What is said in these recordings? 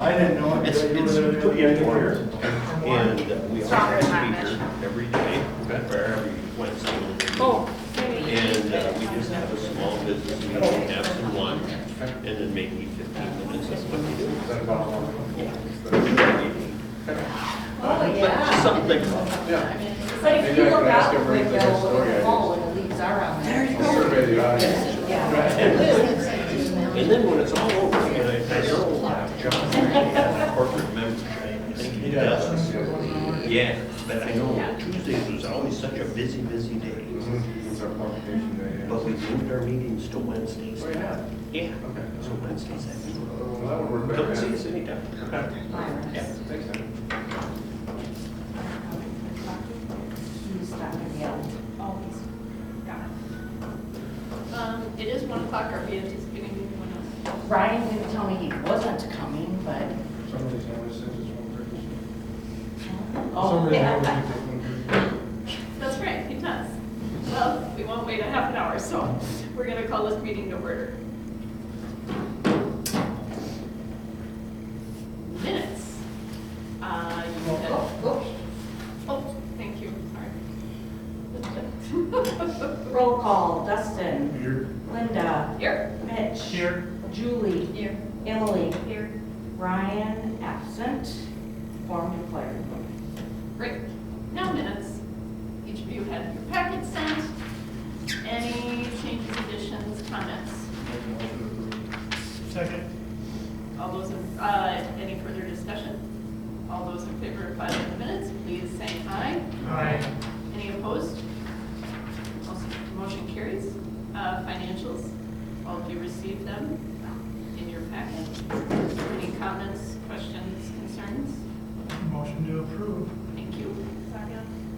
I didn't know. It's pretty informal, and we always have a speaker every day, or every Wednesday. Oh, maybe. And we just have a small business meeting, have some lunch, and then maybe 15 minutes, that's what we do. Oh, But just something to think about. But if Maybe you I look can ask out the him right window there, in story the ideas. fall and the leaves are on there. Survey the audience. Yeah. And then when it's all over, and I know John has corporate membership, I think he does. Yeah, but I know Tuesdays was always such a busy, busy day. It's our publication day. But we moved our meetings to Wednesdays. Oh, yeah. Yeah, Okay. so Wednesdays, I mean, Well, that would work better. come see us anytime. Yeah. Thanks, man. He's not gonna be able to. Oh, he's got it. It is 1 o'clock, are we anticipating anyone else? Ryan didn't tell me he wasn't coming, but. Somebody's always says it's 1:30. Oh, Somebody yeah. always thinks it's 1:30. That's right, he does. Well, we won't wait a half an hour, so we're going to call this meeting to order. Minutes. You had- Oh, thank you, sorry. Roll call, Dustin, Here. Linda, Here. Mitch. Here. Julie. Here. Emily. Here. Ryan, absent. Form declared. Great. Now minutes. Each of you had your packet sent. Any changes, additions, comments? Second. All those, any further discussion? All those in favor of filing the minutes, please say aye. Aye. Any opposed? Motion carries. Financials, all of you received them in your packet. Any comments, questions, concerns? Motion to approve. Thank you.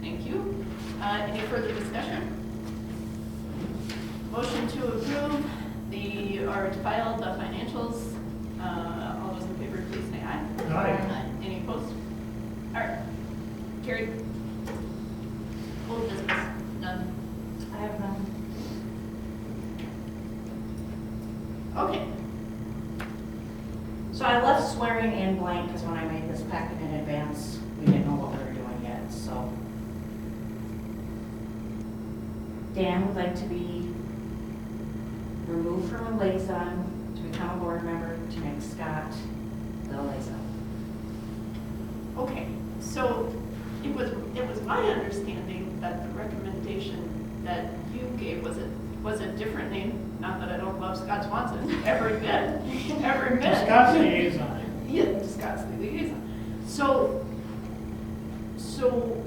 Thank you. Any further discussion? Motion to approve or to file the financials. All those in favor, please say aye. Aye. Any opposed? All right. Carried. Old business, none. I have none. Okay. So I left swearing in blank because when I made this packet in advance, we didn't know what we were doing yet, so. Dan would like to be removed from a liaison to become a board member to make Scott the liaison. Okay, so it was my understanding that the recommendation that you gave was a different name. Not that I don't love Scott Swanson, every bit. Scott's liaison. Yeah, Scott's the liaison. So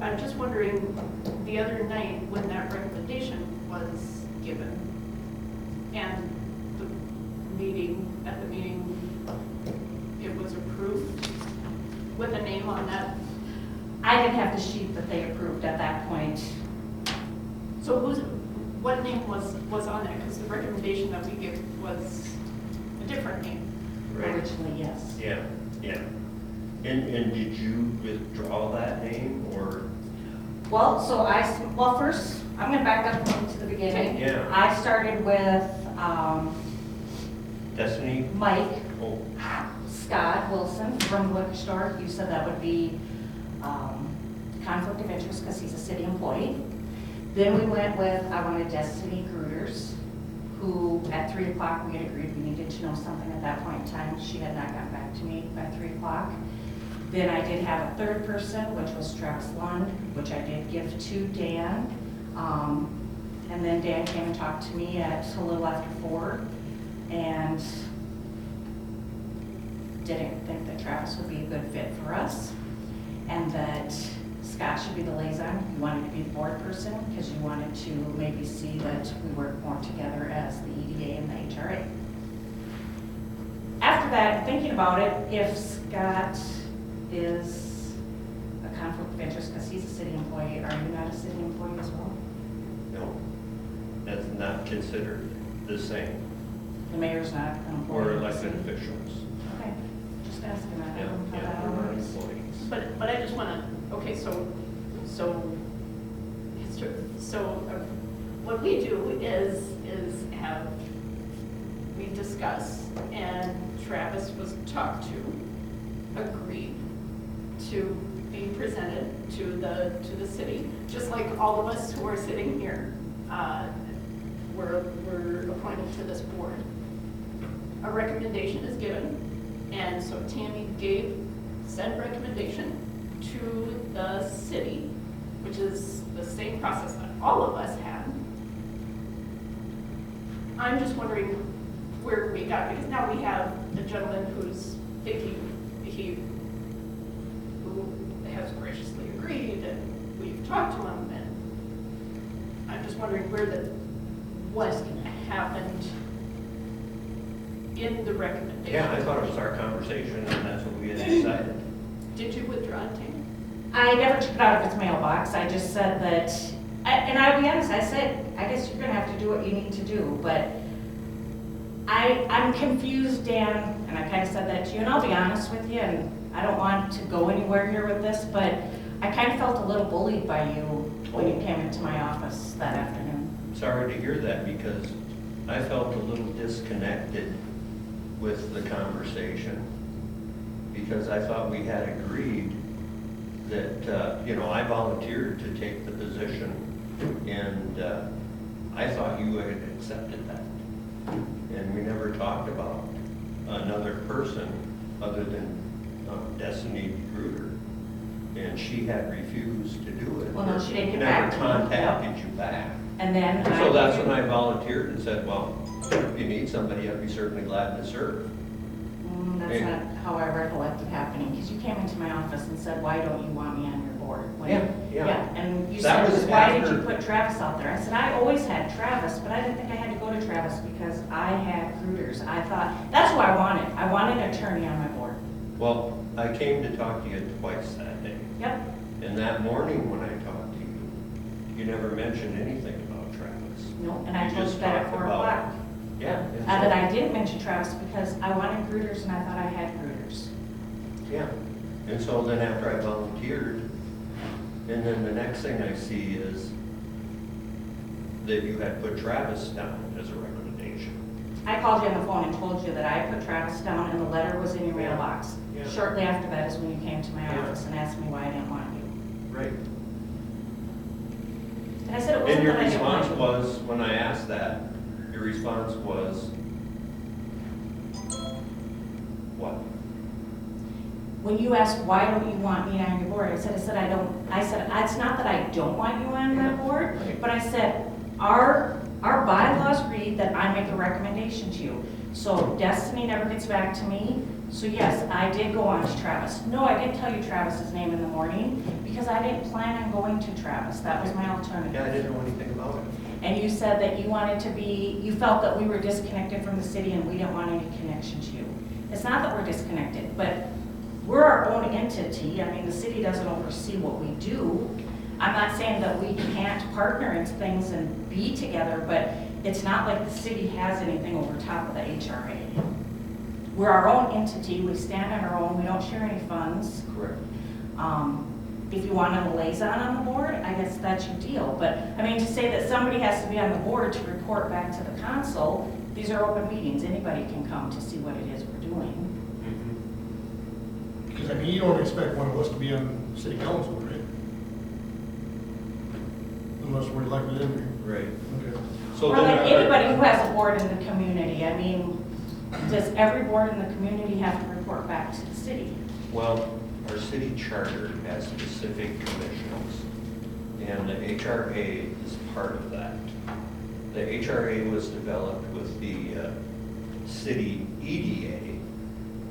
I'm just wondering, the other night when that recommendation was given, and at the meeting, it was approved with a name on that. I didn't have the sheet that they approved at that point. So what name was on it? Because the recommendation that we gave was a different name. Originally, yes. Yeah, yeah. And did you withdraw that name, or? Well, first, I'm gonna back up to the beginning. Yeah. I started with, Destiny? Mike Oh, Scott Wilson from the liquor store. You said that would be conflict of interest because he's a city employee. Then we went with, I wanted Destiny Gruters, who at 3 o'clock we had agreed we needed to know something at that point in time. She had not gotten back to me by 3 o'clock. Then I did have a third person, which was Travis Lund, which I did give to Dan. And then Dan came and talked to me at a little after 4 and didn't think that Travis would be a good fit for us and that Scott should be the liaison. You wanted to be the board person because you wanted to maybe see that we work more together as the EDA and the HRA. After that, thinking about it, if Scott is a conflict of interest because he's a city employee, are you not a city employee as well? no, that's not considered the same, The mayor's not an employee. or of the elected city? officials. Okay, just asking that. I Yeah, don't know how yeah, that we're not works. employees. But I just want to, okay, so what we do is we discuss, and Travis was talked to, to being presented to the city, just like all of us who are sitting here were appointed to this board. A recommendation is given, and so Tammy gave said recommendation to the city, which is the same process that all of us had. I'm just wondering where we got, because now we have a gentleman who's who has graciously agreed, and we've talked to him, and I'm just wondering what happened in the recommendation. Yeah, I thought it was our conversation, and that's what we had decided. Did you withdraw it, Tammy? I never took it out of its mailbox. I just said that, and I'll be honest, I said, I guess you're gonna have to do what you need to do, but I'm confused, Dan, and I kind of said that to you, and I'll be honest with you, and I don't want to go anywhere here with this, but I kind of felt a little bullied by you when you came into my office that afternoon. Sorry to hear that, because I felt a little disconnected with the conversation, because I thought we had agreed that, I volunteered to take the position, and I thought you had accepted that. And we never talked about another person other than Destiny Gruder, and she had refused to do it. Well, no, she didn't get back to me. Never contacted you back. And then So that's when I volunteered and said, well, if you need somebody, I'd be certainly glad to serve. That's not how I recollect it happening, because you came into my office and said, why don't you want me on your board? Yeah. And you That said, was why did after- you put Travis out there? I said, I always had Travis, but I didn't think I had to go to Travis because I had Gruters. I thought, that's who I wanted. I wanted an attorney on my board. Well, I came to talk to you twice that day. Yep. And that morning when I talked to you, you never mentioned anything about Travis. No, and I You told just you that at talked 4 about- o'clock. Yeah. And that I didn't mention Travis because I wanted Gruters and I thought I had Gruters. Yeah. And so then after I volunteered, and then the next thing I see is that you had put Travis down as a recommendation. I called you on the phone and told you that I put Travis down and the letter was in your Yeah. mailbox. Yeah. Shortly after that is when you came to my Yeah. office and asked me why I didn't want you. Right. And I said it And wasn't your that I didn't want response you. was, when I asked that, your response was, what? When you asked, why don't you want me on your board? I said, it's not that I don't want you on my board, Right. but I said, our bylaws read that I make a recommendation to you. So Destiny never gets back to me. So yes, I did go on to Travis. No, I didn't tell you Travis's name in the morning because I didn't plan on going to Travis. That was my alternative. Yeah, I didn't know anything about it. And you said that you felt that we were disconnected from the city and we didn't want any connection to you. It's not that we're disconnected, but we're our own entity. I mean, the city doesn't oversee what we do. I'm not saying that we can't partner in things and be together, but it's not like the city has anything over top of the HRA. We're our own entity. We stand on our own. We don't share any funds. Correct. If you want a liaison on the board, I guess that's your deal. But, I mean, to say that somebody has to be on the board to report back to the council, these are open meetings. Anybody can come to see what it is we're doing. Because, I mean, you don't expect one of us to be on city council, right? Unless we're elected in Right. there. Okay. So Or then like anybody who has a board in the community. I mean, does every board in the community have to report back to the city? Well, our city charter has specific commissions, and the HRA is part of that. The HRA was developed with the city EDA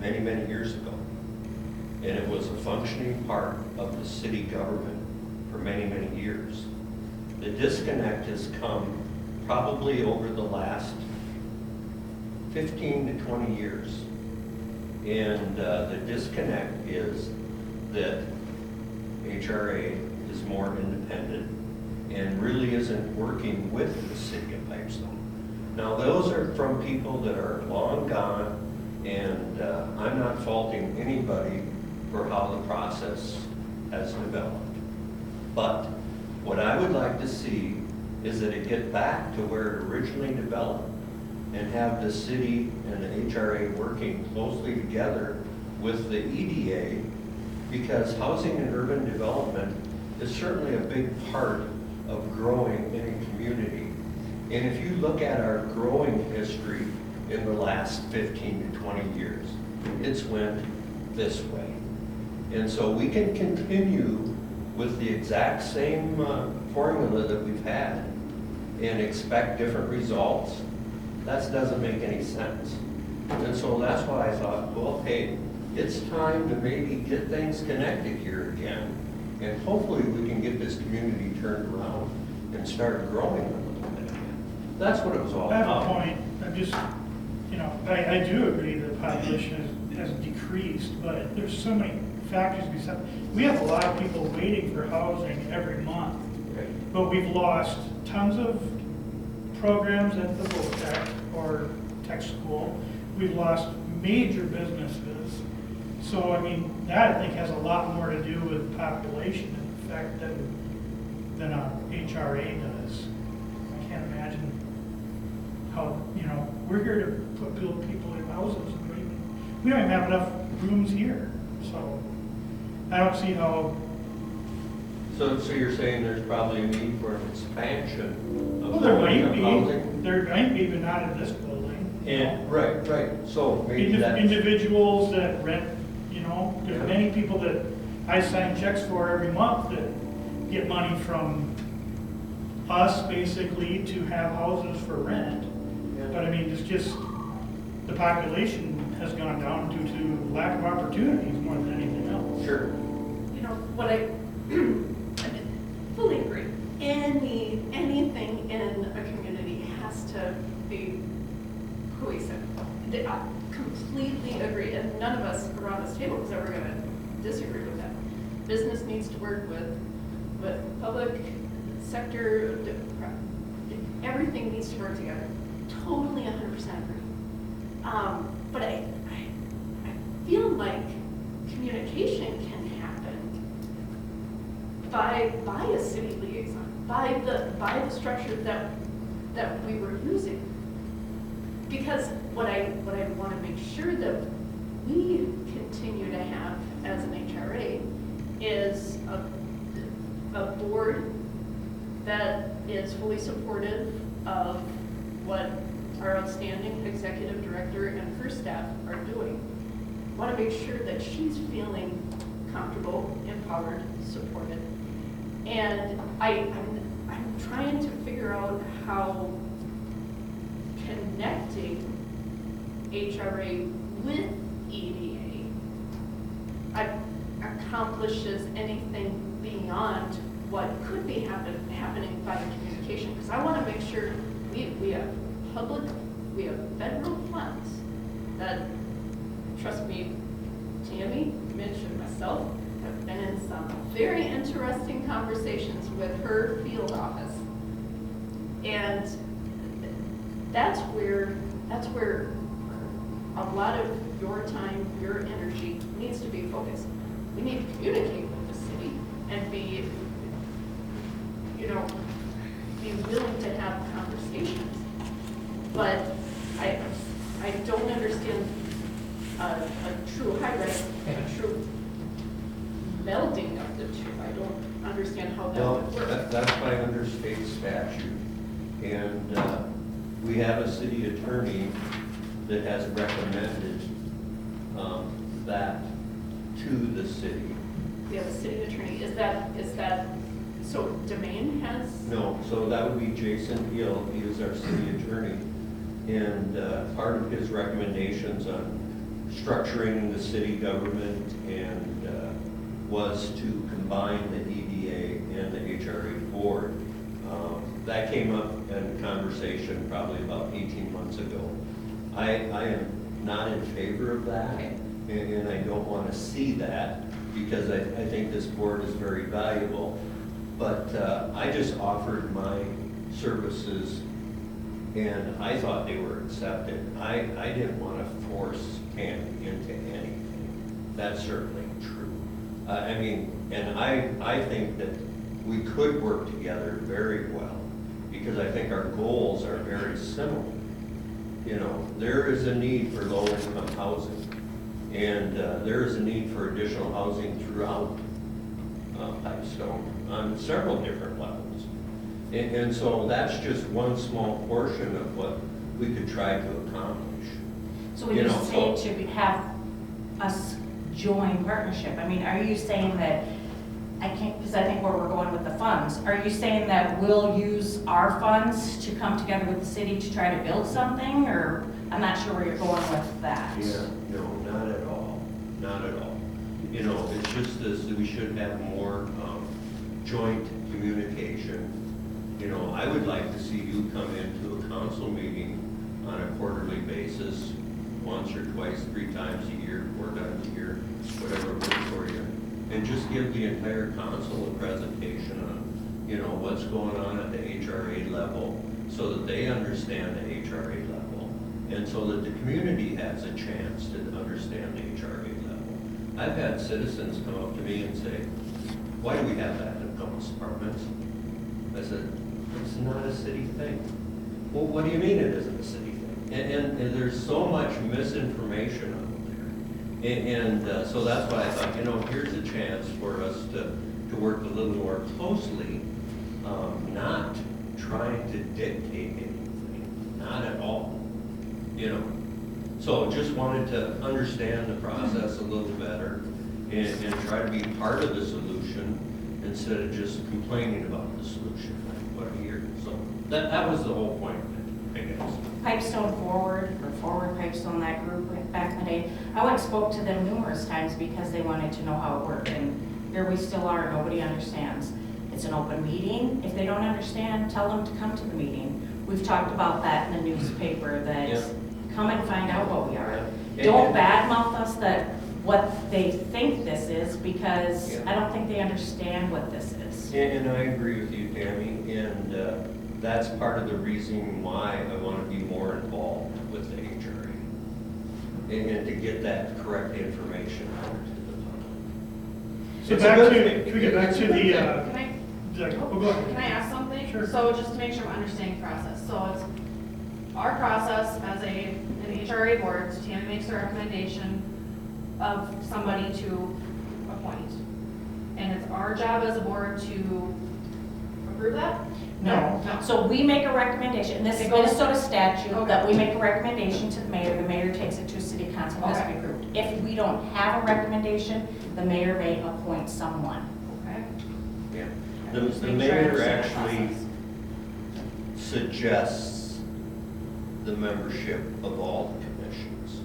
many, many years ago. And it was a functioning part of the city government for many, many years. The disconnect has come probably over the last 15 to 20 years. And the disconnect is that HRA is more independent and really isn't working with the city of Pipestone. Now, those are from people that are long gone, and I'm not faulting anybody for how the process has developed. But what I would like to see is that it get back to where it originally developed and have the city and the HRA working closely together with the EDA because housing and urban development is certainly a big part of growing any community. And if you look at our growing history in the last 15 to 20 years, it's went this way. And so we can continue with the exact same formula that we've had and expect different results. That doesn't make any sense. And so that's why I thought, well, hey, it's time to maybe get things connected here again. And hopefully we can get this community turned around and start growing a little bit again. That's what it was all I have a about. point, I'm just, I do agree that population has decreased, but there's so many factors besides. We have a lot of people waiting for housing every month, Right. but we've lost tons of programs at the VOTEC or tech school. We've lost major businesses. So, I mean, that I think has a lot more to do with population in effect than a HRA does. I can't imagine how, we're here to build people in houses. We don't even have enough rooms here, so I don't see how, So you're saying there's probably a need for an expansion well, of there might housing? be, but not in this building. And, right. So maybe that's. Individuals that rent, there's Yeah. many people that I sign checks for every month that get money from us basically to have houses for rent. But I mean, it's just, the population has gone down due to lack of opportunities more than anything else. Sure. What I fully agree. Anything in a community has to be cohesive. I completely agree, and none of us around this table is ever going to disagree with that. Business needs to work with public sector, everything needs to work together. Totally 100% agree. But I feel like communication can happen by a city liaison, by the structure that we were using. Because what I want to make sure that we continue to have as an HRA is a board that is fully supportive of what our outstanding executive director and her staff are doing. I want to make sure that she's feeling comfortable, empowered, supported. And I'm trying to figure out how connecting HRA with EDA accomplishes anything beyond what could be happening by communication. Because I want to make sure we have we have federal funds that, trust me, Tammy, Mitch, and myself have been in some very interesting conversations with her field office. And that's where a lot of your time, your energy needs to be focused. We need to communicate with the city and be willing to have conversations. But I don't understand a true hybrid, a true melding of the two. I don't understand how that No, would work. that's by under state statute. And we have a city attorney that has recommended that to the city. We have a city attorney. Is that, so Domain has? No, so that would be Jason Hill, he is our city attorney. And part of his recommendations on structuring the city government and was to combine the EDA and the HRA board. That came up in conversation probably about 18 months ago. I am not in favor of that, Okay. and I don't want to see that because I think this board is very valuable. But I just offered my services and I thought they were accepted. I didn't want to force Tammy into anything. That's certainly true. And I think that we could work together very well because I think our goals are very similar. There is a need for low-income housing. And there is a need for additional housing throughout Pipestone on several different levels. And so that's just one small portion of what we could try to accomplish. So when You you know, say so- to have us join partnership, I mean, are you saying that, I can't, because I think where we're going with the funds, are you saying that we'll use our funds to come together with the city to try to build something, or, I'm not sure where you're going with that. Yeah, no, not at all, not at all. You know, it's just this, that we should have more joint communication. You know, I would like to see you come into a council meeting on a quarterly basis, once or twice, 3 times a year, 4 times a year, whatever works for you. And just give the entire council a presentation on, you know, what's going on at the HRA level, so that they understand the HRA level, and so that the community has a chance to understand the HRA level. I've had citizens come up to me and say, why do we have that in police departments? I said, it's not a city thing. Well, what do you mean it isn't a city thing? And there's so much misinformation out there. And so that's why I thought, you know, here's a chance for us to work a little more closely, not trying to dictate anything, not at all, you know. So just wanted to understand the process a little better and try to be part of the solution instead of just complaining about the solution like what I hear. So that was the whole point of it, I guess. Pipestone Forward, or Forward Pipestone, that group back in the day, I went and spoke to them numerous times because they wanted to know how it worked, and here we still are, nobody understands. It's an open meeting, if they don't understand, tell them to come to the meeting. We've talked about that in the newspaper, that Yeah. come and find out what we are. Yeah. Don't badmouth us that what they think this is, because Yeah. I don't think they understand what this is. And I agree with you, Tammy, and that's part of the reason why I want to be more involved with the HRA, and to get that correct information out to the public. So It's a back good to, thing. can we get back to the, Can I, oh, go ahead. can I ask something? Sure. So just to make sure I'm understanding the process. So it's our process as an HRA board, so Tammy makes a recommendation of somebody to appoint. And it's our job as a board to approve that? No, so we make a recommendation, and this is It goes- Minnesota statute, Okay. that we make a recommendation to the mayor takes it to city council, and has to be Okay. approved. If we don't have a recommendation, the mayor may appoint someone. Okay. Yeah. Just The make sure I mayor understand the actually process. suggests the membership of all the commissions.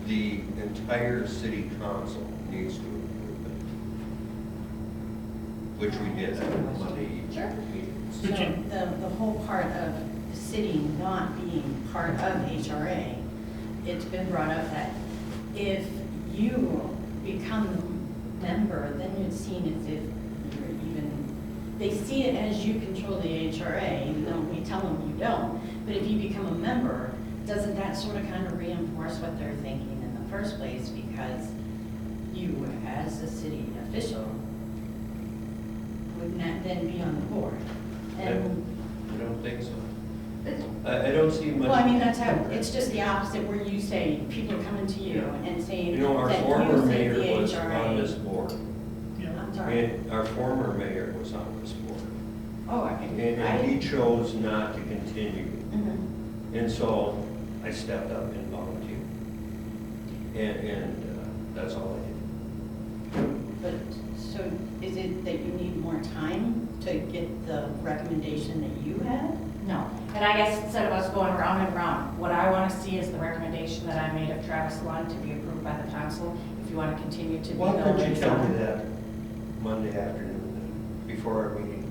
The entire city council needs to approve it, which we did at the Monday Sure. meeting. So the whole part of the city not being part of HRA, it's been brought up that if you become a member, then it's seen as if you're even, they see it as you control the HRA, even though we tell them you don't. But if you become a member, doesn't that sort of kind of reinforce what they're thinking in the first place? Because you, as a city official, would not then be on the board. And, I don't think so. I don't see much. well, I mean, that's how, it's just the opposite where you say, people are coming to you and saying You know, our that former you think mayor the was on this HRA. board. Yeah. I'm sorry. And our former mayor was on this board. Oh, And he chose not to continue. Mhm. And so I stepped up and volunteered. And that's all I did. But, so is it that you need more time to get the recommendation that you had? No, and I guess instead of us going round and round, what I want to see is the recommendation that I made of Travis Lund to be approved by the council, if you want to continue to be the Why couldn't you tell me liaison. that Monday afternoon then, before our meeting,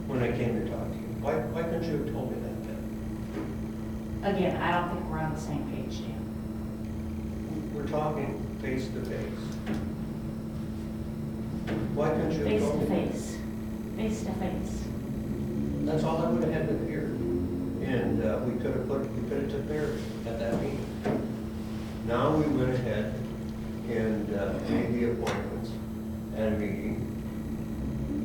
when I came to talk to you? Why couldn't you have told me that then? Again, I don't think we're on the same page, Dan. We're talking face to face. Why couldn't you have Face told to me? face, face to face. That's all I would have had to hear. And we could have took care of it at that meeting. Now we went ahead and made the appointments at a meeting.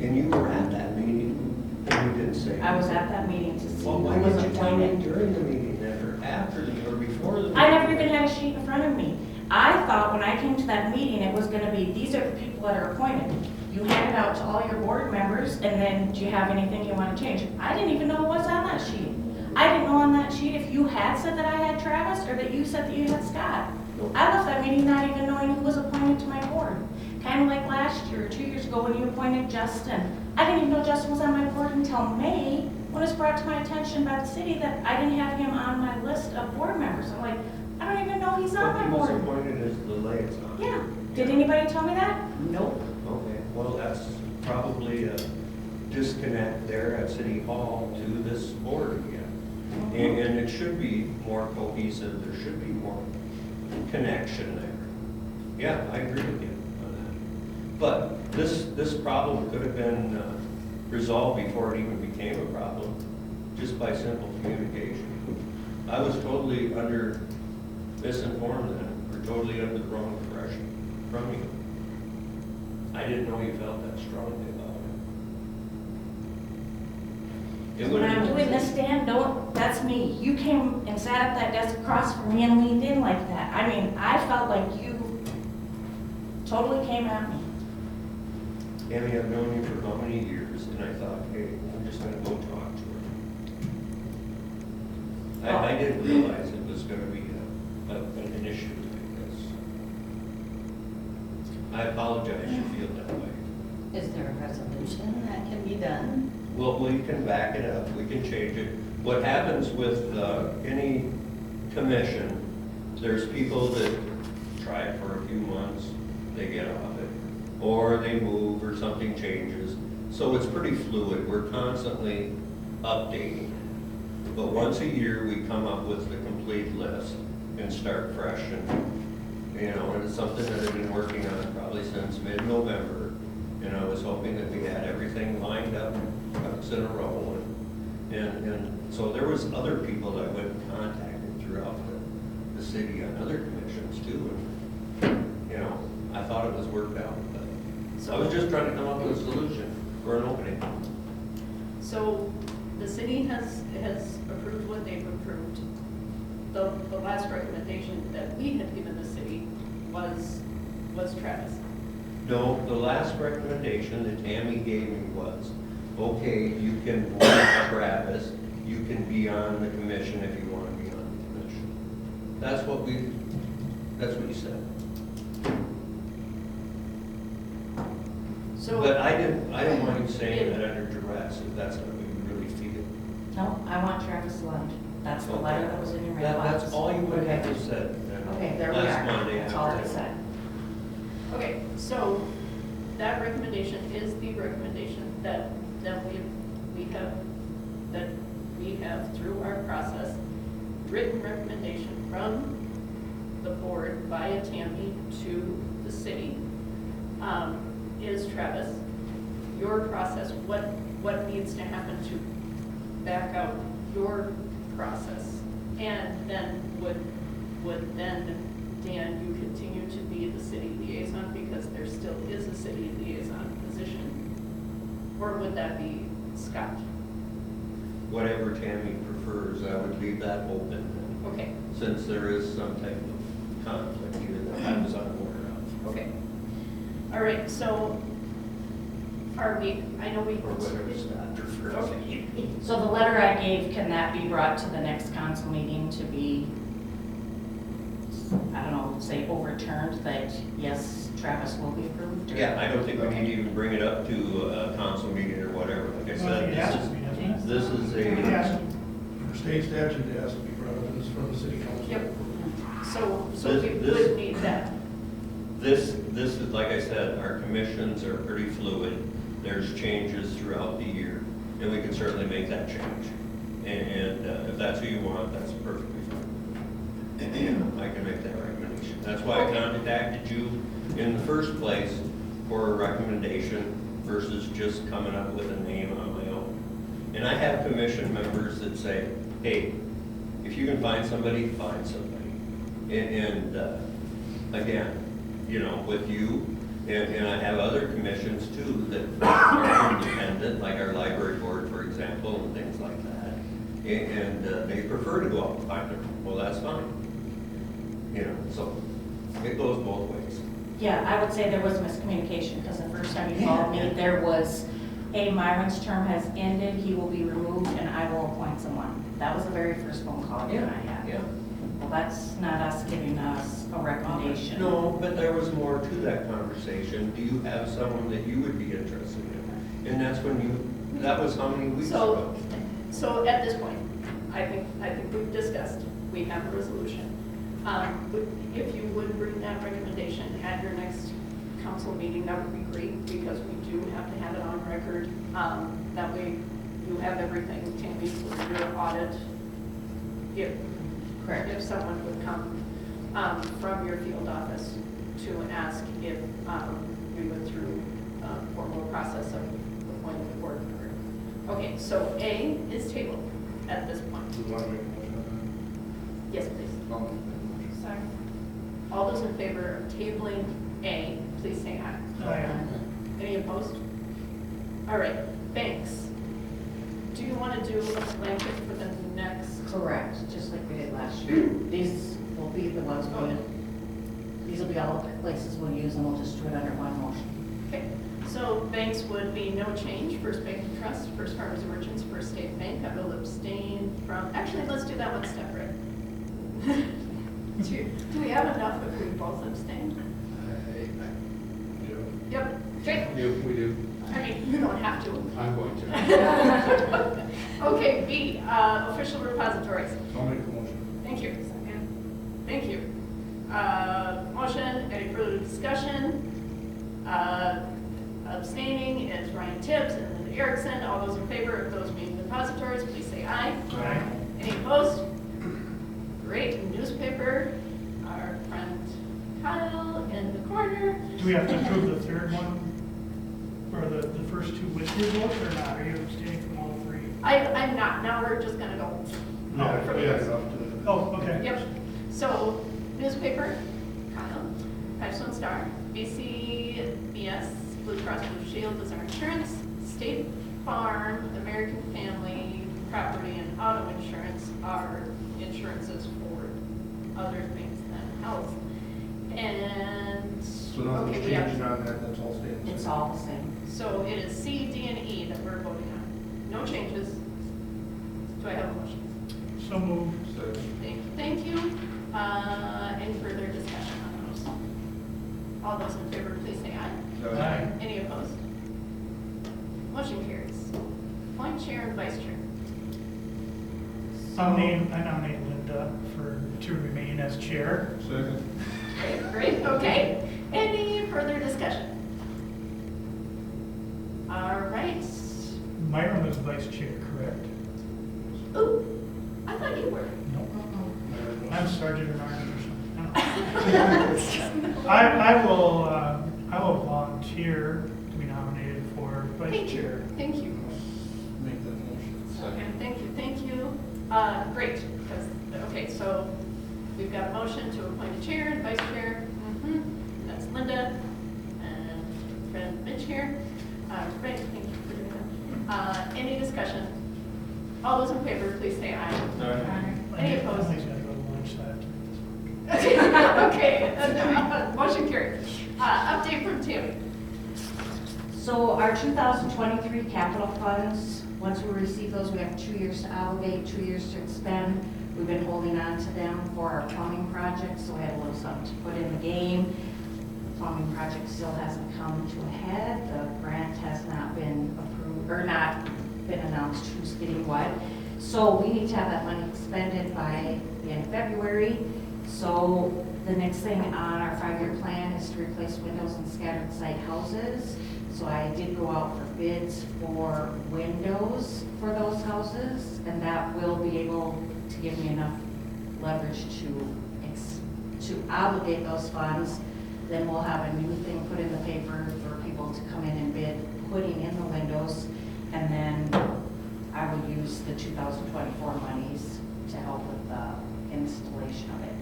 And you were at that meeting, and you didn't say. I was at that meeting to see Well, who why was didn't you tell me appointed. during the meeting then, or after the, or before the meeting? I never even had a sheet in front of me. I thought when I came to that meeting, it was gonna be, these are the people that are appointed. You hand it out to all your board members, and then do you have anything you wanna change? I didn't even know it was on that sheet. I didn't know on that sheet if you had said that I had Travis, or that you said that you had Scott. I left that meeting not even knowing who was appointed to my board. Kind of like last year, 2 years ago, when you appointed Justin. I didn't even know Justin was on my board until May, when it was brought to my attention by the city that I didn't have him on my list of board members. I'm like, I don't even know he's on my But he was board. appointed as the liaison. Yeah, did anybody tell me that? Nope. Okay, well, that's probably a disconnect there at City Hall to this board again. And it should be more cohesive, there should be more connection there. Yeah, I agree with you on that. But this problem could have been resolved before it even became a problem, just by simple communication. I was totally misinformed then, or totally under the wrong impression from you. I didn't know you felt that strongly about it. When I'm doing this, Dan, that's me. You came and sat at that desk across from me and leaned in like that. I mean, I felt like you totally came at me. Tammy, I've known you for how many years, and I thought, hey, I'm just gonna go talk to her. I didn't realize it was gonna be an issue like this. I apologize you feel that way. Is there a resolution that can be done? Well, we can back it up, we can change it. What happens with any commission, there's people that try it for a few months, they get off it, or they move, or something changes. So it's pretty fluid, we're constantly updating. But once a year, we come up with the complete list and start fresh. And it's something that I've been working on probably since mid-November. And I was hoping that we had everything lined up, ducks in a row. And so there was other people that I went and contacted throughout the city on other commissions too. And, I thought it was worked out, but I was just trying to come up with a solution for an opening. So the city has approved what they've approved. The last recommendation that we had given the city was Travis. No, the last recommendation that Tammy gave me was, okay, you can vote Travis, you can be on the commission if you want to be on the commission. That's what you said. So. But I don't mind saying that under duress, if that's what we really feel. No, I want Travis Lund. That's the letter that was in your That- mailbox. That's all you would have to said. Okay, there we Last are. Monday That's all it afternoon. said. Okay, so that recommendation is the recommendation that we have through our process, written recommendation from the board via Tammy to the city, is Travis. Your process, what needs to happen to back out your process? And then would then, Dan, you continue to be the city liaison because there still is a city liaison position? Or would that be Scott? Whatever Tammy prefers, I would leave that open then, Okay, since there is some type of conflict here that I was unaware of. okay. All right, so are we, I know we. Or whatever Scott prefers. Okay. So the letter I gave, can that be brought to the next council meeting to be, I don't know, say overturned, that yes, Travis will be approved? or- Yeah, I don't think we need to even bring it up to a council meeting or whatever. Like I Well, said, it has to be, doesn't it? this is It a, has to. For state statute, it has to be brought up, and it's from the city council. Yep. So we This- would need that. this is, like I said, our commissions are pretty fluid. There's changes throughout the year, and we can certainly make that change. And if that's who you want, that's perfectly fine. And I can make that recommendation. That's why I contacted you in the first place for a recommendation versus just coming up with a name on my own. And I have commission members that say, hey, if you can find somebody, find somebody. And again, with you, and I have other commissions too that are independent, like our library board, for example, and things like that. And they prefer to go out and find them. Well, that's fine. So It goes both ways. Yeah, I would say there was miscommunication, because the first time you called me, there was, Myron's term has ended, he will be removed, and I will appoint someone. That was the very first phone call you and I had. Yeah. Well, that's not us giving us a recommendation. No, but there was more to that conversation. Do you have someone that you would be interested in? And that's when that was how many weeks ago? So at this point, I think we've discussed, we have a resolution. If you would bring that recommendation at your next council meeting, that would be great, because we do have to have it on record. That way you have everything, Tammy, for your audit. If someone would come from your field office to ask if we went through a formal process of appointing a board member. Okay, so A is tabled at this point. Do you want to make a motion on Yes, please. that? I'll make that motion. Sorry. All those in favor of tabling A, please say aye. Aye. Any opposed? All right, banks. Do you want to do a blanket for the next? Correct, just like we did last year. These will be the ones these will be all the places we'll use, and we'll just do it under one motion. Okay, so banks would be no change. First Bank and Trust, First Farmers Merchants, First State Bank. I will abstain from, actually, let's do that one separate. Do we have enough if we both abstain? Yep, okay. We do. I mean, you don't have to. I'm going to. Okay, B, official repositories. I'll make the motion. Thank you. Thank you. Motion, any further discussion? Abstaining is Ryan Tibbs and Linda Erickson. All those in favor of those being depositories, please say aye. Aye. Any opposed? Great. Newspaper, our friend Kyle in the corner. Do we have to approve the third one, or the first two with your vote, or not? Are you abstaining from all three? I'm not. Now we're just gonna go. Yeah, for yeah, this. it's up to. Oh, okay. Yep. So, newspaper, Kyle, Pipestone Star, BCBS, Blue Cross Blue Shield is our insurance, State Farm, American Family, property and auto insurance are insurances for other things than health. And, So nothing's okay, we have, changing on that, that's all staying the same. It's all the same. so it is C, D, and E that we're voting on. No changes. Do I have a motion? So moved. Thank you. Any further discussion on those? All those in favor, please say aye. Aye. Any opposed? Motion carries. Appoint chair and vice chair. I nominate Linda to remain as chair. Second. Great, okay. Any further discussion? All right. Myron was vice chair, correct? Ooh, I thought you were. No. I'm Sergeant at Arms or something. I will volunteer to be nominated for vice Thank you, chair. thank you. Make that motion. Okay, thank you. Great, okay, so we've got a motion to appoint a chair and vice chair. That's Linda and friend Mitch here. Great, thank you for doing that. Any discussion? All those in favor, please say aye. Any opposed? Emily's gotta go to lunch, so I have to make this. Okay, motion carried. Update from Tammy. So our 2023 capital funds, once we receive those, we have 2 years to obligate, 2 years to expend. We've been holding on to them for our plumbing project, so we had a little something to put in the game. The plumbing project still hasn't come to a head. The grant has not been approved, or not been announced who's getting what. So we need to have that money expended by the end of February. So the next thing on our 5-year plan is to replace windows in scattered site houses. So I did go out for bids for windows for those houses, and that will be able to give me enough leverage to obligate those funds. Then we'll have a new thing put in the paper for people to come in and bid putting in the windows. And then I will use the 2024 monies to help with the installation of it.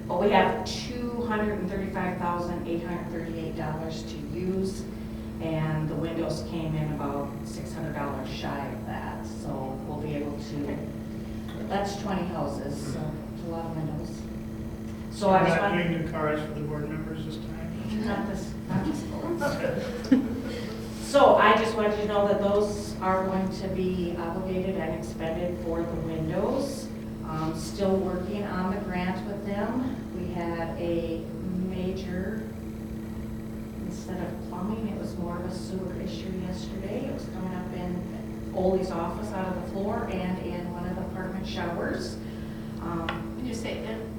But we have $235,838 to use, and the windows came in about $600 shy of that. So we'll be able to, that's 20 houses, so it's a lot of windows. So I We're just not want, doing new cars for the board members this time. not this. So I just wanted you to know that those are going to be obligated and expended for the windows. Still working on the grant with them. We had a major, instead of plumbing, it was more of a sewer issue yesterday. It was coming up in Ole's office out of the floor and in one of the apartment showers. When you say in,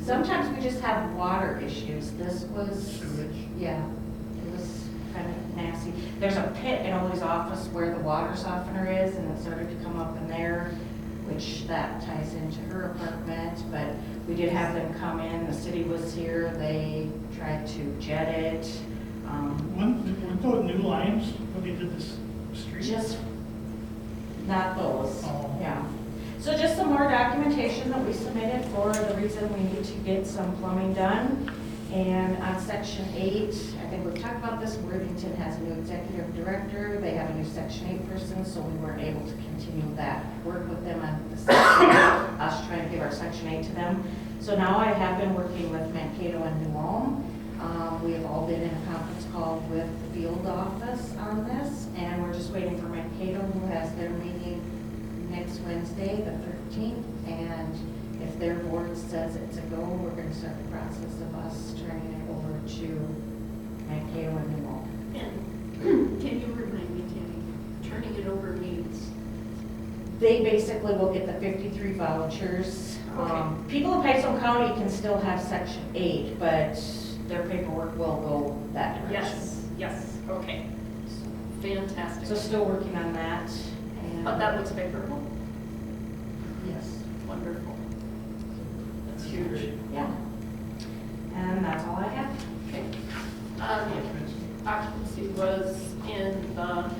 Sometimes we just have water issues. This was, Sewage. yeah, it was kind of nasty. There's a pit in Ole's office where the water softener is, and it started to come up in there, which that ties into her apartment. But we did have them come in. The city was here. They tried to jet it. Weren't those new lines when they did this street? Just not those, Oh. yeah. So just some more documentation that we submitted for the reason we need to get some plumbing done. And on section 8, I think we've talked about this, Worthington has a new executive director. They have a new section 8 person, so we weren't able to continue that work with them on the section 8, us trying to give our section 8 to them. So now I have been working with Mankato and New Ulm. We have all been in a conference call with the field office on this, and we're just waiting for Mankato, who has their meeting next Wednesday, the 13th, and if their board says it's a go, we're going to start the process of us turning it over to Mankato and New Ulm. and can you remind me, Tammy, turning it over means? They basically will get the 53 vouchers. Okay. People in Pipestone County can still have section 8, but their paperwork will go that direction. Yes, okay. Fantastic. So still working on that. And But that looks favorable. yes, Wonderful. That's huge. yeah. And that's all I have. Okay. Occupancy was in the,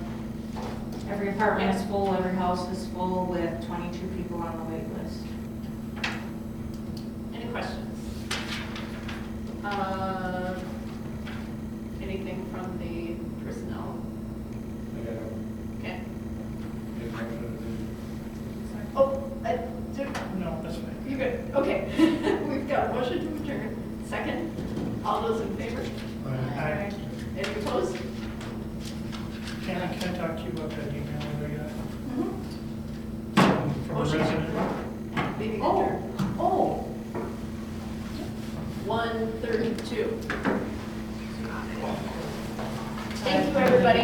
Every apartment is full, every house is full with 22 people on the wait list. any questions? Anything from the personnel? I got a- Okay. a motion Oh, No, that's fine. you're good. Okay. We've got a motion to adjourn. Second. All those in favor? I Any opposed? can I talk to you about that email that I Mm-hmm. got from a Motion. resident? Meeting Oh, adjourned. oh. 1:32. Thank you, everybody.